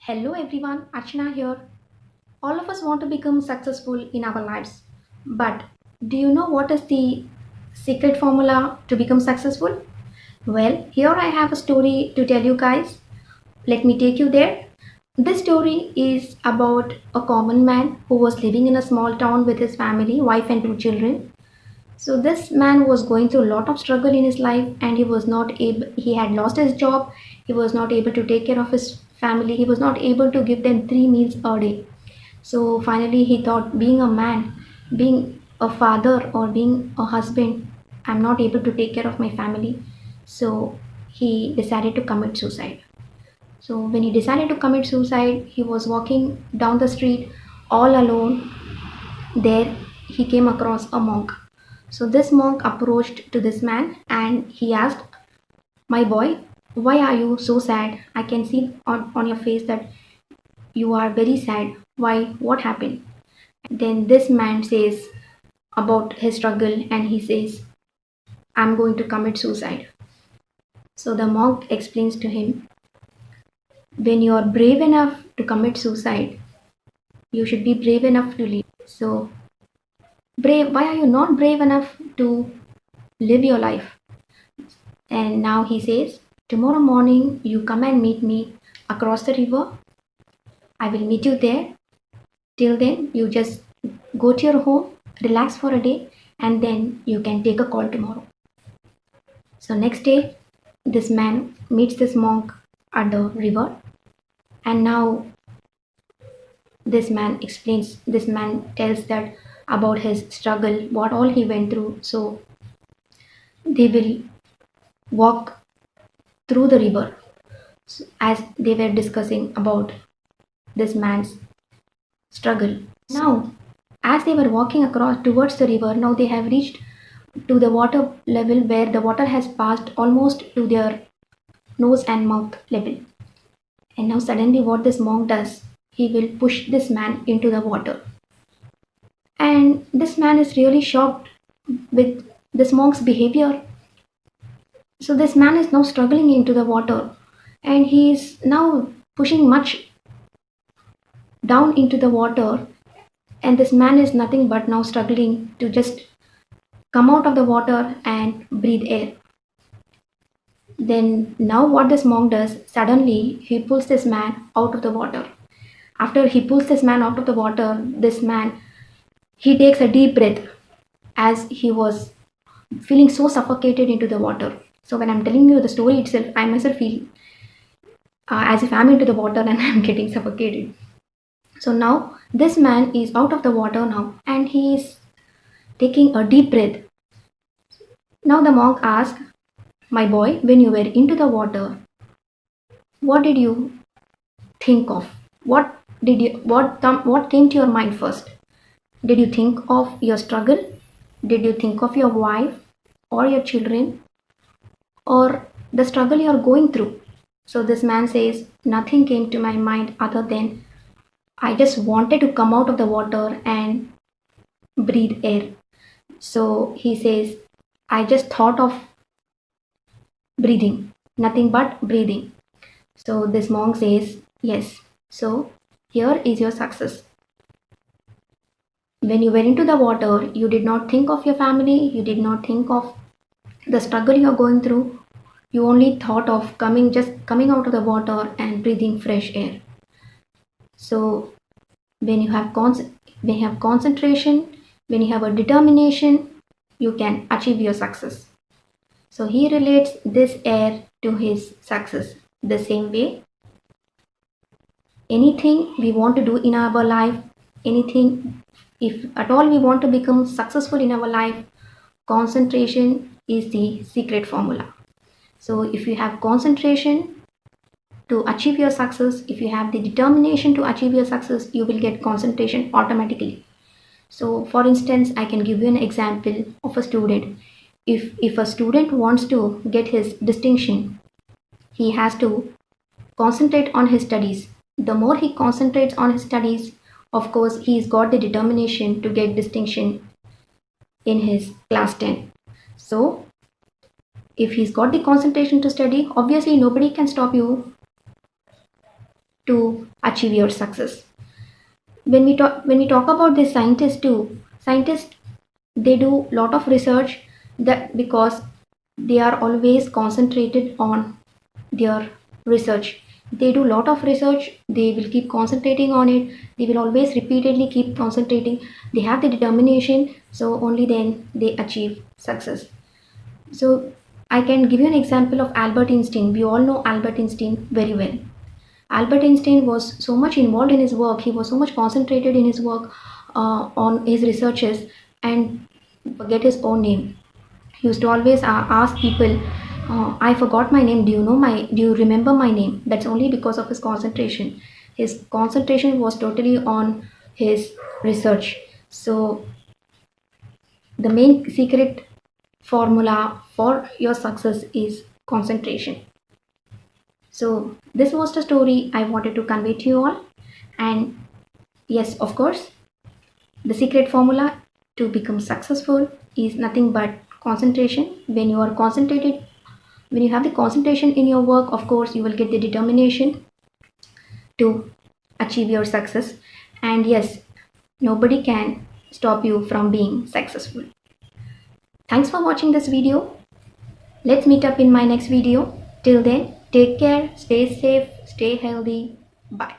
Hello everyone, Archana here. All of us want to become successful in our lives. But do you know what is the secret formula to become successful? Well, here I have a story to tell you guys. Let me take you there. This story is about a common man who was living in a small town with his family, wife, and two children. So this man was going through a lot of struggle in his life and he had lost his job, he was not able to take care of his family, he was not able to give them 3 meals a day. So finally he thought, being a man, being a father or being a husband, I'm not able to take care of my family. So he decided to commit suicide. So when he decided to commit suicide, he was walking down the street all alone. There he came across a monk. So this monk approached to this man and he asked, "My boy, why are you so sad? I can see on your face that you are very sad. Why? What happened?" Then this man says about his struggle and he says, "I'm going to commit suicide." So the monk explains to him, when you are brave enough to commit suicide, you should be brave enough to live. So brave, why are you not brave enough to live your life? And now he says, "Tomorrow morning you come and meet me across the river. I will meet you there. Till then, you just go to your home, relax for a day, and then you can take a call tomorrow." So next day, this man meets this monk at the river, and now this man tells that about his struggle, what all he went through. So they will walk through the river as they were discussing about this man's struggle. Now, as they were walking across towards the river, now they have reached to the water level where the water has passed almost to their nose and mouth level. And now, suddenly, what this monk does, he will push this man into the water. And this man is really shocked with this monk's behavior. So, this man is now struggling into the water and he is now pushing much down into the water, and this man is nothing but now struggling to just come out of the water and breathe air. Then now what this monk does, suddenly he pulls this man out of the water. After he pulls this man out of the water, this man, he takes a deep breath as he was feeling so suffocated into the water. So when I'm telling you the story itself, I myself feel as if I'm into the water and I'm getting suffocated. So now this man is out of the water now and he is taking a deep breath. Now the monk asks, "My boy, when you were into the water, what did you think of? What came to your mind first? Did you think of your struggle? Did you think of your wife or your children or the struggle you are going through?" So this man says, "Nothing came to my mind other than I just wanted to come out of the water and breathe air." So he says, "I just thought of breathing, nothing but breathing." So this monk says, "Yes, so here is your success. When you were into the water, you did not think of your family, you did not think of the struggle you are going through. You only thought of just coming out of the water and breathing fresh air. So when you have concentration, when you have a determination, you can achieve your success." So he relates this air to his success. The same way, anything we want to do in our life, anything, if at all we want to become successful in our life, concentration is the secret formula. So if you have concentration to achieve your success, if you have the determination to achieve your success, you will get concentration automatically. So for instance, I can give you an example of a student. If a student wants to get his distinction, he has to concentrate on his studies. The more he concentrates on his studies, of course, he's got the determination to get distinction in his class 10. So, if he's got the concentration to study, obviously nobody can stop you to achieve your success. When we talk about the scientists too, scientists, they do lot of research, that because they are always concentrated on their research. They do lot of research, they will keep concentrating on it, they will always repeatedly keep concentrating. They have the determination, so only then they achieve success. So I can give you an example of Albert Einstein. We all know Albert Einstein very well. Albert Einstein was so much involved in his work, he was so much concentrated in his work, on his researches, and forget his own name. He used to always ask people, I forgot my name, do you remember my name? That's only because of his concentration. His concentration was totally on his research. So the main secret formula for your success is concentration. So this was the story I wanted to convey to you all. And yes, of course, the secret formula to become successful is nothing but concentration. When you are concentrated, when you have the concentration in your work, of course, you will get the determination to achieve your success. And yes, nobody can stop you from being successful. Thanks for watching this video. Let's meet up in my next video. Till then, take care, stay safe, stay healthy. Bye.